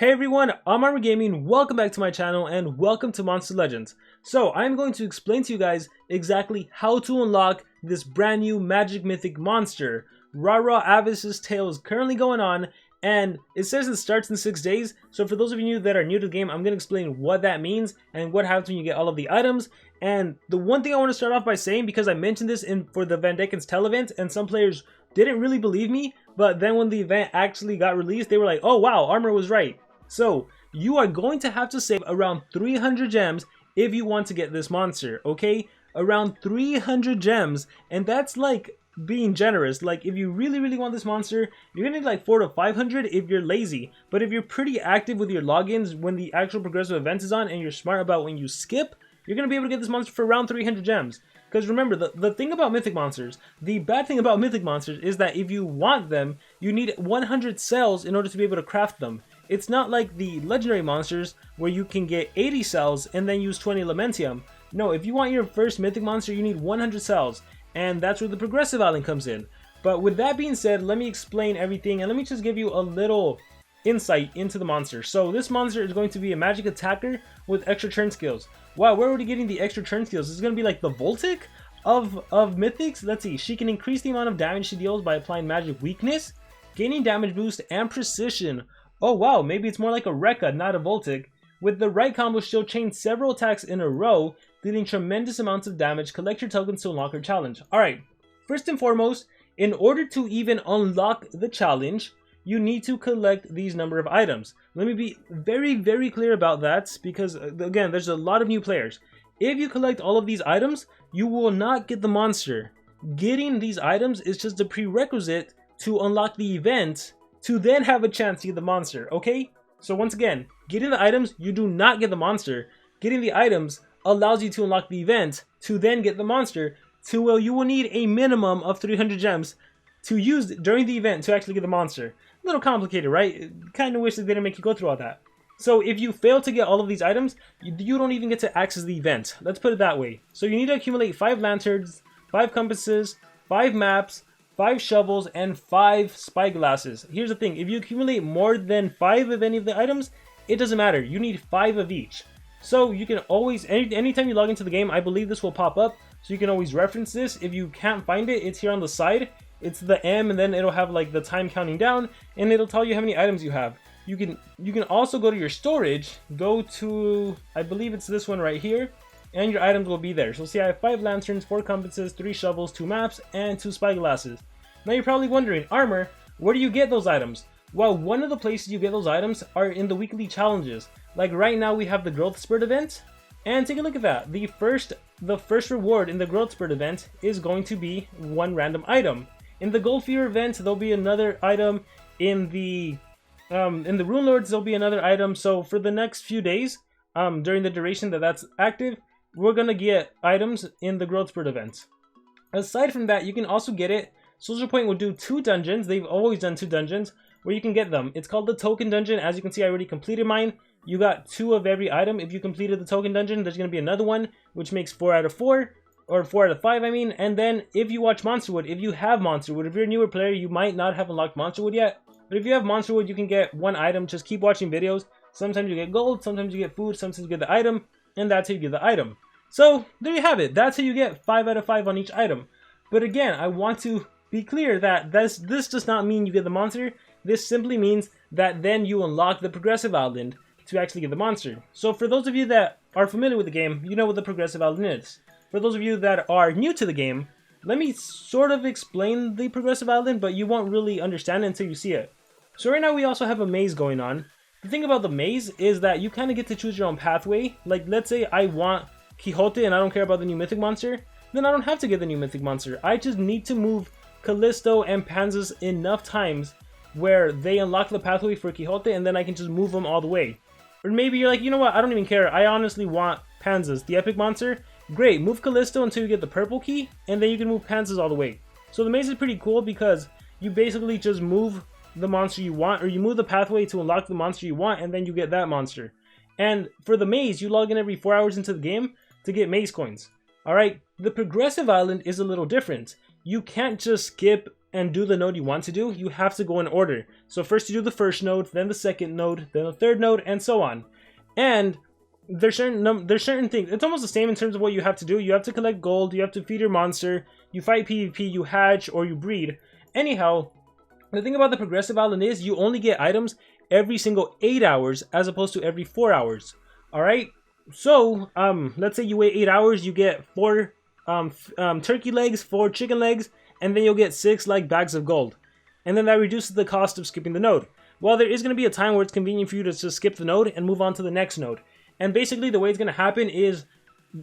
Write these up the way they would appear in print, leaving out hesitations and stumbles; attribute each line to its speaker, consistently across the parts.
Speaker 1: Hey everyone, I'm Armor Gaming, welcome back to my channel and welcome to Monster Legends. So I'm going to explain to you guys exactly how to unlock this brand new magic mythic monster. Rara Avis' tale is currently going on and it says it starts in 6 days. So for those of you that are new to the game, I'm going to explain what that means and what happens when you get all of the items. And the one thing I want to start off by saying, because I mentioned this for the Van Dekken's Tell event and some players didn't really believe me, but then when the event actually got released, they were like, oh wow, Armor was right. So, you are going to have to save around 300 gems if you want to get this monster, okay? Around 300 gems, and that's like being generous. Like, if you really want this monster, you're gonna need like 400 to 500 if you're lazy. But if you're pretty active with your logins when the actual progressive event is on and you're smart about when you skip, you're gonna be able to get this monster for around 300 gems. Because remember, the thing about mythic monsters, the bad thing about mythic monsters is that if you want them, you need 100 cells in order to be able to craft them. It's not like the legendary monsters where you can get 80 cells and then use 20 Elementium. No, if you want your first mythic monster, you need 100 cells, and that's where the progressive island comes in. But with that being said, let me explain everything and let me just give you a little insight into the monster. So this monster is going to be a magic attacker with extra turn skills. Wow, where are we getting the extra turn skills? This is going to be like the Voltic of mythics. Let's see. She can increase the amount of damage she deals by applying magic weakness, gaining damage boost, and precision. Oh wow, maybe it's more like a Rekka, not a Voltic. With the right combo, she'll chain several attacks in a row, dealing tremendous amounts of damage. Collect your tokens to unlock her challenge. Alright, first and foremost, in order to even unlock the challenge, you need to collect these number of items. Let me be very clear about that, because again, there's a lot of new players. If you collect all of these items, you will not get the monster. Getting these items is just a prerequisite to unlock the event, to then have a chance to get the monster, okay? So once again, getting the items, you do not get the monster. Getting the items allows you to unlock the event, to then get the monster, to where you will need a minimum of 300 gems to use during the event to actually get the monster. A little complicated, right? Kind of wish they didn't make you go through all that. So if you fail to get all of these items, you don't even get to access the event. Let's put it that way. So you need to accumulate 5 lanterns, 5 compasses, 5 maps, 5 shovels, and 5 spyglasses. Here's the thing, if you accumulate more than 5 of any of the items, it doesn't matter. You need 5 of each. So you can always, anytime you log into the game, I believe this will pop up, so you can always reference this. If you can't find it, it's here on the side. It's the M, and then it'll have like the time counting down, and it'll tell you how many items you have. You can also go to your storage, go to, I believe it's this one right here, and your items will be there. So see, I have 5 lanterns, 4 compasses, 3 shovels, 2 maps, and 2 spyglasses. Now you're probably wondering, Armor, where do you get those items? Well, one of the places you get those items are in the weekly challenges. Like right now we have the Growth Spurt event, and take a look at that. The first reward in the Growth Spurt event is going to be 1 random item. In the Gold Fever event, there'll be another item. In the Rune Lords, there'll be another item. So for the next few days, during the duration that's active, we're gonna get items in the Growth Spurt event. Aside from that, you can also get it. SocialPoint will do 2 dungeons. They've always done 2 dungeons where you can get them. It's called the Token Dungeon. As you can see, I already completed mine. You got 2 of every item. If you completed the Token Dungeon, there's going to be another one, which makes 4 out of 4, or 4 out of 5, I mean. And then if you watch Monsterwood, if you have Monsterwood, if you're a newer player, you might not have unlocked Monsterwood yet. But if you have Monsterwood, you can get 1 item. Just keep watching videos. Sometimes you get gold, sometimes you get food, sometimes you get the item, and that's how you get the item. So there you have it. That's how you get 5 out of 5 on each item. But again, I want to be clear that this does not mean you get the monster. This simply means that then you unlock the progressive island to actually get the monster. So for those of you that are familiar with the game, you know what the progressive island is. For those of you that are new to the game, let me sort of explain the progressive island, but you won't really understand it until you see it. So right now we also have a maze going on. The thing about the maze is that you kind of get to choose your own pathway. Like let's say I want Quixote and I don't care about the new mythic monster, then I don't have to get the new mythic monster. I just need to move Callisto and Panzas enough times where they unlock the pathway for Quixote, and then I can just move them all the way. Or maybe you're like, you know what, I don't even care, I honestly want Panzas, the epic monster. Great, move Callisto until you get the purple key, and then you can move Panzas all the way. So the maze is pretty cool because you basically just move the monster you want, or you move the pathway to unlock the monster you want, and then you get that monster. And for the maze, you log in every 4 hours into the game to get maze coins. Alright, the progressive island is a little different. You can't just skip and do the node you want to do, you have to go in order. So first you do the first node, then the second node, then the third node, and so on. And there's certain things. It's almost the same in terms of what you have to do. You have to collect gold, you have to feed your monster, you fight PvP, you hatch, or you breed. Anyhow, the thing about the progressive island is you only get items every single 8 hours as opposed to every 4 hours. Alright? So, let's say you wait 8 hours, you get 4 turkey legs, 4 chicken legs, and then you'll get 6 like bags of gold. And then that reduces the cost of skipping the node. Well, there is going to be a time where it's convenient for you to just skip the node and move on to the next node. And basically the way it's going to happen is,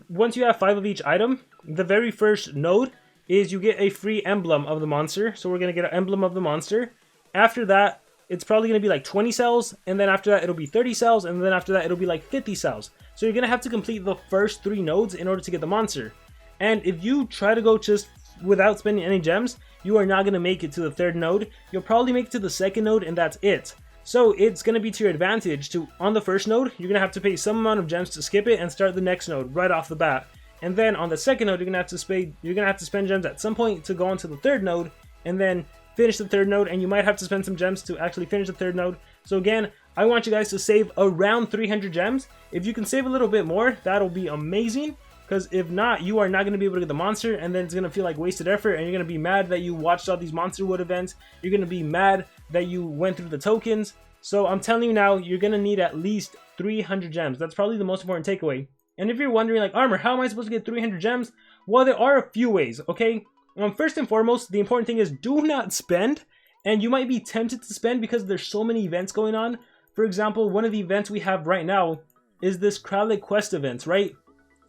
Speaker 1: once you have 5 of each item, the very first node is you get a free emblem of the monster. So we're going to get an emblem of the monster. After that, it's probably going to be like 20 cells, and then after that it'll be 30 cells, and then after that it'll be like 50 cells. So you're going to have to complete the first 3 nodes in order to get the monster. And if you try to go just without spending any gems, you are not going to make it to the 3rd node. You'll probably make it to the 2nd node, and that's it. So it's going to be to your advantage to, on the first node, you're going to have to pay some amount of gems to skip it and start the next node right off the bat. And then on the 2nd node, you're going to have to spend gems at some point to go on to the 3rd node, and then finish the 3rd node, and you might have to spend some gems to actually finish the 3rd node. So again, I want you guys to save around 300 gems. If you can save a little bit more, that'll be amazing. Because if not, you are not going to be able to get the monster, and then it's going to feel like wasted effort, and you're going to be mad that you watched all these Monster Wood events. You're going to be mad that you went through the tokens. So I'm telling you now, you're going to need at least 300 gems. That's probably the most important takeaway. And if you're wondering, like, Armor, how am I supposed to get 300 gems? Well, there are a few ways, okay? First and foremost, the important thing is do not spend. And you might be tempted to spend because there's so many events going on. For example, one of the events we have right now is this Kralik quest event, right?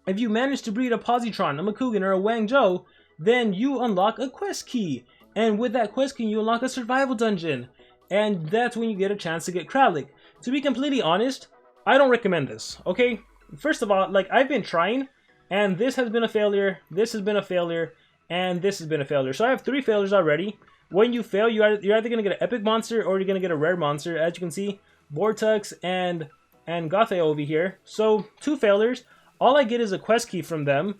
Speaker 1: If you manage to breed a Positron, a Makugan, or a Wangzhou, then you unlock a quest key. And with that quest key, you unlock a survival dungeon. And that's when you get a chance to get Kralik. To be completely honest, I don't recommend this, okay? First of all, like, I've been trying, and this has been a failure, this has been a failure, and this has been a failure. So I have 3 failures already. When you fail, you're either going to get an epic monster or you're going to get a rare monster. As you can see, Vortex and Gothe over here. So 2 failures. All I get is a quest key from them.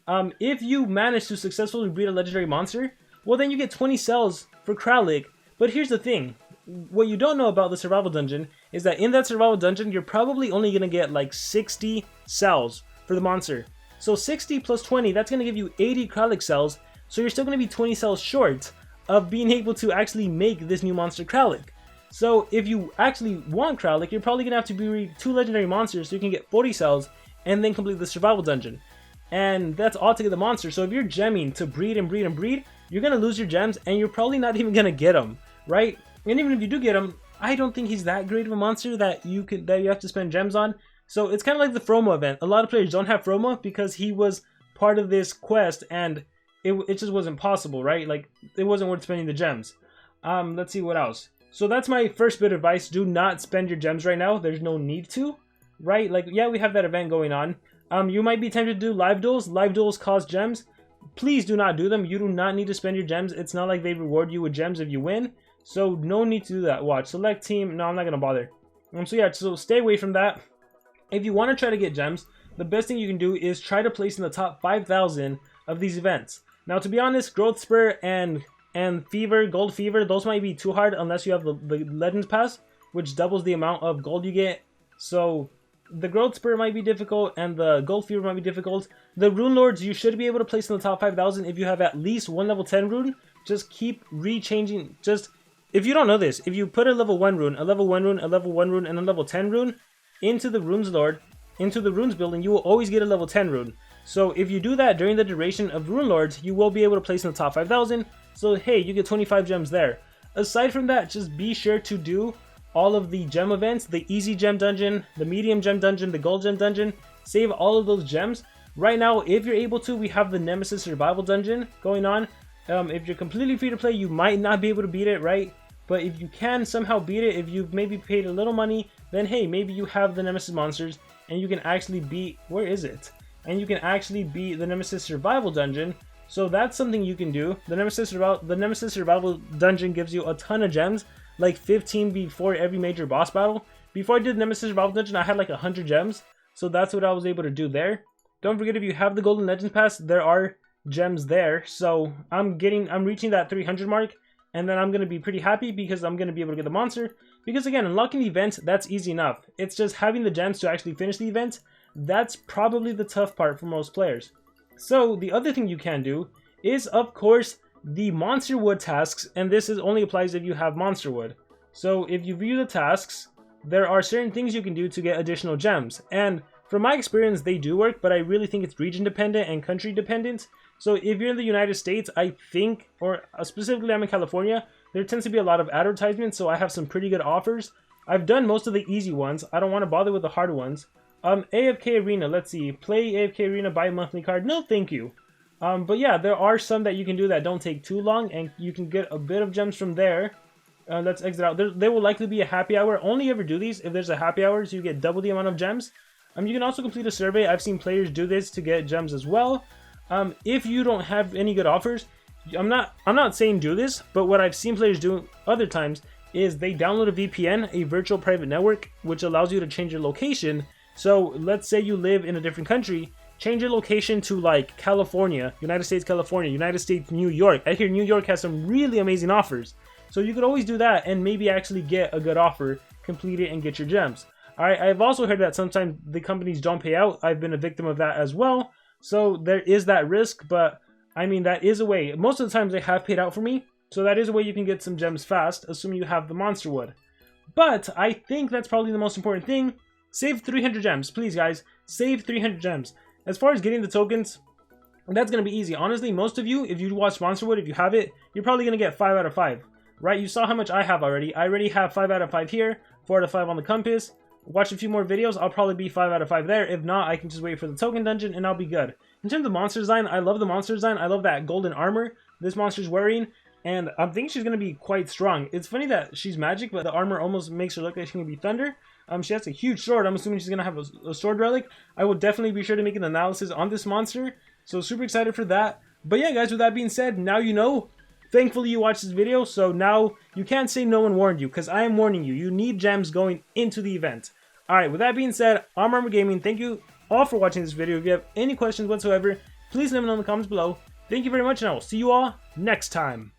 Speaker 1: If you manage to successfully breed a legendary monster, well then you get 20 cells for Kralik. But here's the thing. What you don't know about the survival dungeon is that in that survival dungeon, you're probably only going to get like 60 cells for the monster. So 60 plus 20, that's going to give you 80 Kralik cells. So you're still going to be 20 cells short of being able to actually make this new monster Kralik. So if you actually want Kralik, you're probably going to have to breed 2 legendary monsters so you can get 40 cells and then complete the survival dungeon. And that's all to get the monster. So if you're gemming to breed and breed and breed, you're going to lose your gems and you're probably not even going to get them, right? And even if you do get him, I don't think he's that great of a monster that you have to spend gems on. So it's kind of like the Froma event. A lot of players don't have Froma because he was part of this quest and it just wasn't possible, right? Like, it wasn't worth spending the gems. Let's see what else. So that's my first bit of advice. Do not spend your gems right now. There's no need to, right? Like, yeah, we have that event going on. You might be tempted to do live duels. Live duels cost gems. Please do not do them. You do not need to spend your gems. It's not like they reward you with gems if you win. So no need to do that. Watch, select team. No, I'm not going to bother. So yeah, so stay away from that. If you want to try to get gems, the best thing you can do is try to place in the top 5,000 of these events. Now, to be honest, Growth Spur and Fever, Gold Fever, those might be too hard unless you have the Legends Pass, which doubles the amount of gold you get. So the Growth Spur might be difficult and the Gold Fever might be difficult. The Rune Lords, you should be able to place in the top 5,000 if you have at least 1 level 10 rune. Just keep rechanging. If you don't know this, if you put a level 1 rune, a level 1 rune, a level 1 rune, and a level 10 rune into the Runes Lord, into the Runes building, you will always get a level 10 rune. So if you do that during the duration of Rune Lords, you will be able to place in the top 5,000. So hey, you get 25 gems there. Aside from that, just be sure to do all of the gem events, the easy gem dungeon, the medium gem dungeon, the gold gem dungeon. Save all of those gems. Right now, if you're able to, we have the Nemesis survival dungeon going on. If you're completely free to play, you might not be able to beat it, right? But if you can somehow beat it, if you've maybe paid a little money, then hey, maybe you have the Nemesis monsters and you can actually beat, where is it? And you can actually beat the Nemesis survival dungeon. So that's something you can do. The Nemesis survival dungeon gives you a ton of gems, like 15 before every major boss battle. Before I did the Nemesis survival dungeon, I had like 100 gems. So that's what I was able to do there. Don't forget, if you have the Golden Legends Pass, there are gems there. So I'm reaching that 300 mark. and then I'm going to be pretty happy because I'm going to be able to get the monster. Because again, unlocking the event, that's easy enough. It's just having the gems to actually finish the event. That's probably the tough part for most players. So the other thing you can do is, of course, the monster wood tasks, and this only applies if you have monster wood. So if you view the tasks, there are certain things you can do to get additional gems, and from my experience they do work, but I really think it's region dependent and country dependent. So if you're in the United States, I think, or specifically I'm in California, there tends to be a lot of advertisements, so I have some pretty good offers. I've done most of the easy ones. I don't want to bother with the hard ones. AFK Arena, let's see. Play AFK Arena, buy a monthly card. No, thank you. But yeah, there are some that you can do that don't take too long, and you can get a bit of gems from there. Let's exit out. There will likely be a happy hour. Only ever do these if there's a happy hour, so you get double the amount of gems. You can also complete a survey. I've seen players do this to get gems as well. If you don't have any good offers, I'm not saying do this, but what I've seen players do other times is they download a VPN, a virtual private network, which allows you to change your location. So let's say you live in a different country, change your location to like California, United States, California, United States, New York. I hear New York has some really amazing offers. So you could always do that and maybe actually get a good offer, complete it, and get your gems. Alright, I've also heard that sometimes the companies don't pay out. I've been a victim of that as well. So there is that risk, but I mean, that is a way. Most of the times they have paid out for me. So that is a way you can get some gems fast, assuming you have the monster wood. But I think that's probably the most important thing. Save 300 gems. Please, guys, save 300 gems. As far as getting the tokens, that's going to be easy. Honestly, most of you, if you watch Monster Wood, if you have it, you're probably going to get 5 out of 5. Right? You saw how much I have already. I already have 5 out of 5 here, 4 out of 5 on the compass. Watch a few more videos, I'll probably be 5 out of 5 there. If not, I can just wait for the token dungeon and I'll be good. In terms of monster design, I love the monster design. I love that golden armor this monster's wearing, and I think she's going to be quite strong. It's funny that she's magic, but the armor almost makes her look like she can be thunder. She has a huge sword. I'm assuming she's going to have a sword relic. I will definitely be sure to make an analysis on this monster, so super excited for that. But yeah, guys, with that being said, now you know. Thankfully, you watched this video, so now you can't say no one warned you, because I am warning you. You need gems going into the event. Alright, with that being said, I'm Armor Gaming. Thank you all for watching this video. If you have any questions whatsoever, please let me know in the comments below. Thank you very much, and I will see you all next time.